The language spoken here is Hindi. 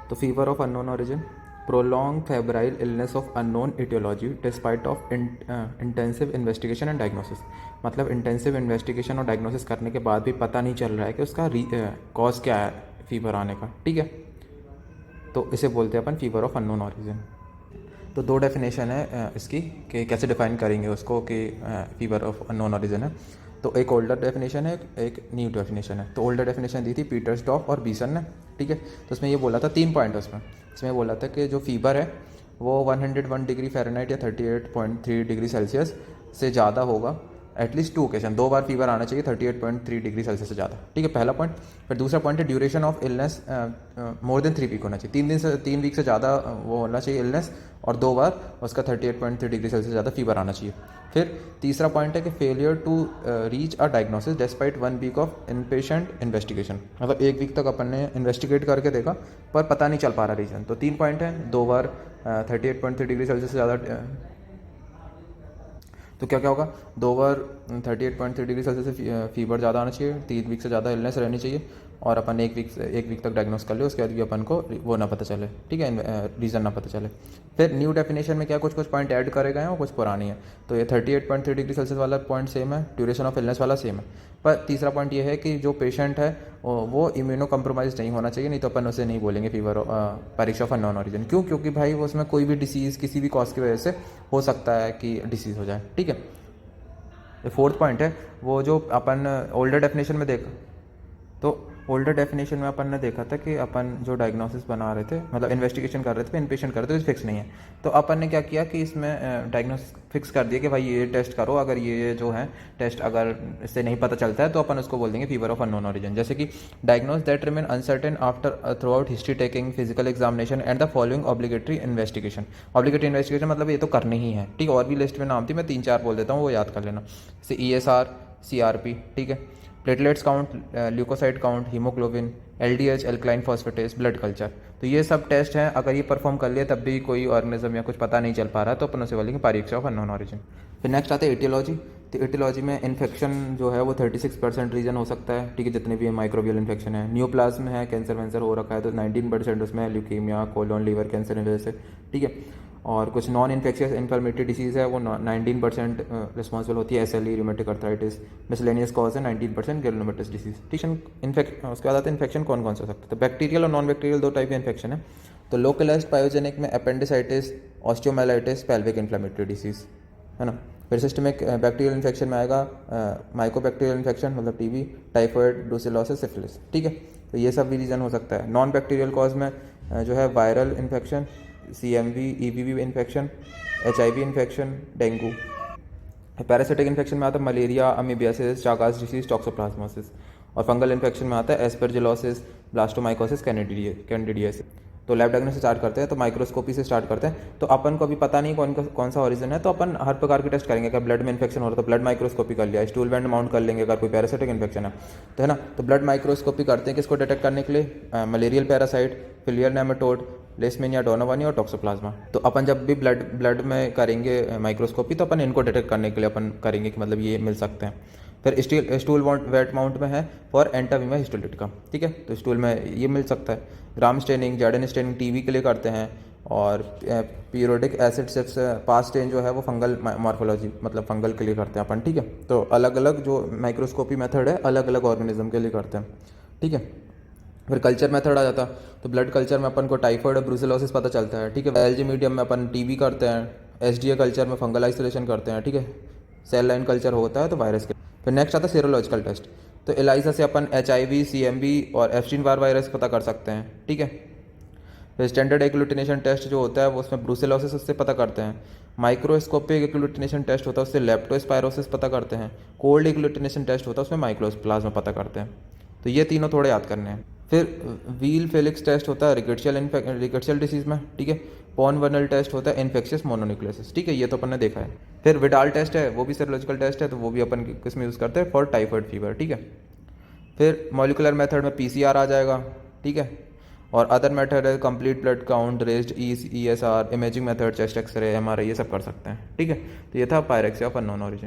तो fever of unknown origin, prolong febrile illness of unknown aetiology despite of intensive investigation and diagnosis. मतलब इंटेंसिव इन्वेस्टिगेशन और डायग्नोसिस करने के बाद भी पता नहीं चल रहा है कि उसका कॉज क्या है फीवर आने का, ठीक है। तो इसे बोलते हैं अपन फीवर ऑफ अननोन ओरिजिन। तो दो डेफिनेशन है इसकी कि कैसे डिफाइन करेंगे उसको कि फीवर ऑफ अननोन ओरिजिन है। तो एक ओल्डर डेफिनेशन है, एक न्यू डेफिनेशन है। तो ओल्डर डेफिनेशन दी थी पीटर्सडॉर्फ और बीसन ने, ठीक है। तो उसमें ये बोला था 3 पॉइंट है इसमें बोला था कि जो फीवर है वो 101 डिग्री फ़ारेनहाइट या 38.3 डिग्री सेल्सियस से ज़्यादा होगा एटलीस्ट 2 ओकेजन, 2 बार फीवर आना चाहिए 38.3 डिग्री सेल्सियस से ज़्यादा, ठीक है, पहला पॉइंट। फिर दूसरा पॉइंट है duration of illness more than 3 week होना चाहिए, 3 वीक से ज़्यादा वो होना चाहिए इलनेस, और 2 बार उसका 38.3 डिग्री सेल्सियस से ज़्यादा फीवर आना चाहिए। फिर तीसरा पॉइंट है कि failure to reach a diagnosis despite 1 week of inpatient investigation. मतलब 1 वीक तक अपन ने इन्वेस्टिगेट करके देखा पर पता नहीं चल पा रहा रीज़न। तो 3 पॉइंट है, 2 बार 38.3 डिग्री सेल्सियस से ज़्यादा, तो क्या क्या होगा, 2 बार 38.3 डिग्री सेल्सियस से फीवर ज़्यादा आना चाहिए, 3 वीक से ज़्यादा इलनेस रहनी चाहिए, और अपन 1 वीक तक डायग्नोस कर ले, उसके बाद भी अपन को वो ना पता चले, ठीक है, रीज़न ना पता चले। फिर न्यू डेफिनेशन में क्या कुछ पॉइंट ऐड करे गए हैं और कुछ पुरानी है। तो ये 38.3 डिग्री सेल्सियस वाला पॉइंट सेम है, ड्यूरेशन ऑफ इलनेस वाला सेम है, पर तीसरा पॉइंट ये है कि जो पेशेंट है वो इम्यूनो कम्प्रोमाइज नहीं होना चाहिए, नहीं तो अपन उसे नहीं बोलेंगे फीवर परीक्षा ऑफ अननोन ओरिजिन। क्यों? क्योंकि भाई उसमें कोई भी डिसीज़ किसी भी कॉज की वजह से हो सकता है कि डिसीज़ हो जाए, ठीक है। फोर्थ पॉइंट है वो जो अपन ओल्डर डेफिनेशन में देखा, तो ओल्डर डेफिनेशन में अपन ने देखा था कि अपन जो डायग्नोसिस बना रहे थे, मतलब इन्वेस्टिगेशन कर रहे थे, इनपेशेंट कर रहे थे, फिक्स नहीं है। तो अपन ने क्या किया कि इसमें डायग्नोसिस फिक्स कर दिया कि भाई ये टेस्ट करो, अगर ये जो है टेस्ट अगर इससे नहीं पता चलता है तो अपन उसको बोल देंगे फीवर ऑफ अननोन ओरिजिन। जैसे कि diagnose that remain uncertain after through out history taking, physical examination and the following obligatory investigation. Obligatory investigation मतलब ये तो करनी ही है, ठीक है। और भी लिस्ट में नाम थी, मैं 3-4 बोल देता हूँ, वो याद कर लेना, जैसे ESR, CRP, ठीक है, platelets count, leukocyte count, haemoglobin, LDH, alkaline phosphatase, blood culture. तो ये सब टेस्ट हैं, अगर ये परफॉर्म कर लिए तब भी कोई ऑर्गेनिज्म या कुछ पता नहीं चल पा रहा है तो अपन उसे बोलेंगे परीक्षा ऑफ अननोन ओरिजिन। फिर नेक्स्ट आते हैं एटियोलॉजी। तो एटियोलॉजी में इन्फेक्शन जो है वो 36% रीजन हो सकता है, ठीक है, जितने भी माइक्रोबियल इन्फेक्शन है। न्यूप्लाज्म है, कैंसर वैंसर हो रखा है तो 19% उसमें ल्यूकीमिया, कोलोन, लीवर कैंसर की वजह से, ठीक है। और कुछ नॉन इन्फेक्शियस इन्फ्लेमेटरी डिसीज़ है वो 19% रिस्पॉन्सिबल होती है, SLE, rheumatic arthritis. Miscellaneous cause है 19% ग्रेनुलोमेटस डिसीज, ठीक है। उसके बाद आता है इन्फेक्शन कौन कौन सा हो सकता है। तो बैक्टीरियल और नॉन बैक्टीरियल 2 टाइप के इन्फेक्शन है। तो लोकलाइज्ड पायोजेनिक में appendicitis, osteomyelitis, pelvic inflammatory disease, है ना। फिर सिस्टमिक बैक्टीरियल इन्फेक्शन में आएगा माइकोबैक्टीरियल इन्फेक्शन मतलब TB, टाइफॉइड, ब्रूसेलोसिस, सिफिलिस, ठीक है। तो ये सब भी रीज़न हो सकता है। नॉन बैक्टीरियल कॉज में जो है viral infection, CMV, EBV infection, HIV infection, dengue. Parasitic infection में आता है malaria, amoebiasis, Chagas disease, toxoplasmosis. और फंगल इन्फेक्शन में आता है एस्परजिलोसिस, ब्लास्टोमाइकोसिस, कैंडिडियासिस। तो लैब डायग्नोसिस स्टार्ट करते हैं तो माइक्रोस्कोपी से स्टार्ट करते हैं। तो अपन को अभी पता नहीं कौन सा ओरिजिन है, तो अपन हर प्रकार की टेस्ट करेंगे। अगर ब्लड में इन्फेक्शन हो रहा है तो ब्लड माइक्रोस्कोपी कर लिया, स्टूल बैंड माउंट कर लेंगे अगर कोई पैरासिटिक इन्फेक्शन है तो, है ना। तो ब्लड माइक्रोस्कोपी करते हैं किसको डिटेक्ट करने के लिए, मलेरियल पैरासाइट, फिलियर नेमाटोड, लेशमेनिया डोनोवानी और टॉक्सोप्लाज्मा। तो अपन जब भी ब्लड में करेंगे माइक्रोस्कोपी तो अपन इनको डिटेक्ट करने के लिए अपन करेंगे कि मतलब ये मिल सकते हैं। फिर स्टूल वेट माउंट में है फॉर एंटावीमा हिस्टोलिटिका, ठीक है। तो स्टूल में ये मिल सकता है। ग्राम स्टेनिंग, जैडन स्टेनिंग TB के लिए करते हैं। और periodic acid Schiff's PAS stain जो है वो फंगल मॉर्फोलॉजी मतलब फंगल के लिए करते हैं अपन, ठीक है। तो अलग अलग जो माइक्रोस्कोपी मेथड है अलग अलग ऑर्गेनिज्म के लिए करते हैं, ठीक है। फिर कल्चर मेथड आ जाता, तो ब्लड कल्चर में अपन को टाइफॉइड और ब्रूसेलोसिस पता चलता है, ठीक है। एलजी मीडियम में अपन TB करते हैं। SDA कल्चर में फंगल आइसोलेशन करते हैं, ठीक है। सेल लाइन कल्चर होता है तो वायरस के। फिर नेक्स्ट आता है सीरोलॉजिकल टेस्ट। तो एलाइजा से अपन HIV, CMV और एप्स्टीन बार वायरस पता कर सकते हैं, ठीक है। फिर स्टैंडर्ड एग्लूटिनेशन टेस्ट जो होता है वो उसमें ब्रूसेलोसिस उससे पता करते हैं। माइक्रोस्कोपिक एग्लूटिनेशन टेस्ट होता है उससे लेप्टोस्पायरोसिस पता करते हैं। कोल्ड एग्लूटिनेशन टेस्ट होता है उसमें माइक्रोप्लाज्मा पता करते हैं। तो ये तीनों थोड़े याद करने हैं। फिर व्हील फेलिक्स टेस्ट होता है रिकेट्शियल डिसीज़ में, ठीक है। पॉन वर्नल टेस्ट होता है इन्फेक्शियस मोनोन्यूक्लियोसिस, ठीक है, ये तो अपन ने देखा है। फिर विडाल टेस्ट है वो भी सेरोलॉजिकल टेस्ट है, तो वो भी अपन किस में यूज़ करते हैं, फॉर टाइफॉइड फीवर, ठीक है। फिर मॉलिकुलर मेथड में PCR आ जाएगा, ठीक है। और अदर मेथड है complete blood count, raised ESR, imaging method, chest X-ray, MRI, ये सब कर सकते हैं, ठीक है। तो ये था पायरेक्सिया ऑफ अननोन ओरिजिन।